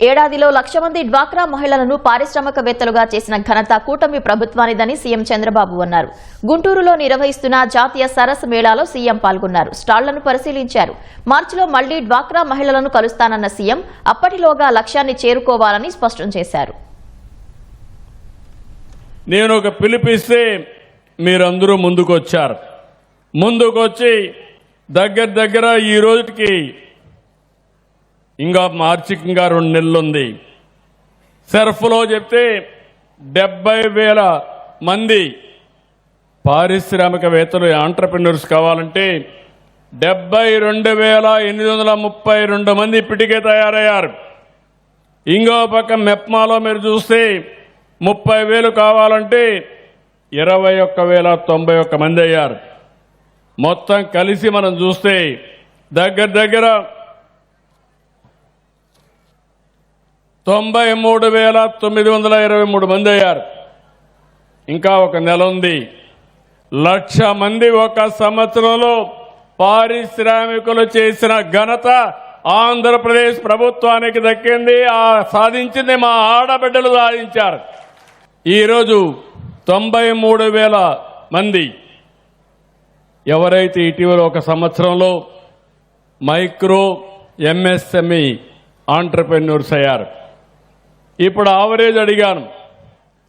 ఏడాదిలో 1,00,000 మంది డ్వాక్రా మహిళలను పారిశ్రామికవేత్తలుగా చేసిన ఘనత కూటమి ప్రభుత్వానిదని సీఎం చంద్రబాబు అన్నారు. గుంటూరులో నిర్వహిస్తున్న జాతీయ సరస్ మేళాలో సీఎం పాల్గొన్నారు. స్టాళ్లను పరిశీలించారు. మార్చిలో మళ్లీ డ్వాక్రా మహిళలను కలుస్తానన్న సీఎం అప్పటిలోగా లక్ష్యాన్ని చేరుకోవాలని స్పష్టం చేశారు. నేను ఒక పిలుపిస్తే మీరందరూ ముందుకొచ్చారు. ముందుకొచ్చి దగ్గర ఈ రోజుకి ఇంకా మార్చికి ఇంకా 2 నెలలు ఉంది. సెర్ఫ్లో చెప్తే 70,000 మంది పారిశ్రామికవేత్తలు ఆంట్రప్రెన్యూర్స్ కావాలంటే 72,832 మంది ఇప్పటికే తయారయ్యారు. ఇంకో పక్క మెప్మాలో మీరు చూస్తే 30,000 కావాలంటే 21,091 మంది అయ్యారు. మొత్తం కలిసి మనం చూస్తే దగ్గర 93,923 మంది అయ్యారు. ఇంకా ఒక నెల ఉంది. 1,00,000 మంది ఒక సంవత్సరంలో పారిశ్రామికులు చేసిన ఘనత ఆంధ్రప్రదేశ్ ప్రభుత్వానికి దక్కింది. సాధించింది మా ఆడబిడ్డలు సాధించారు. ఈరోజు 93,000 మంది ఎవరైతే ఇటీవల ఒక సంవత్సరంలో మైక్రో ఎంఎస్ఎంఈ ఆంట్రప్రెన్యూర్స్ అయ్యారు. ఇప్పుడు ఆవరేజ్ అడిగాను,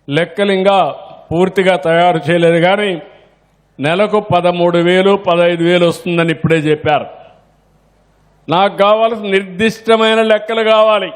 లెక్కలు ఇంకా పూర్తిగా తయారు చేయలేదు, కానీ నెలకు 13,000 15,000 వస్తుందని ఇప్పుడే చెప్పారు. నాకు కావాల్సిన నిర్దిష్టమైన లెక్కలు కావాలి.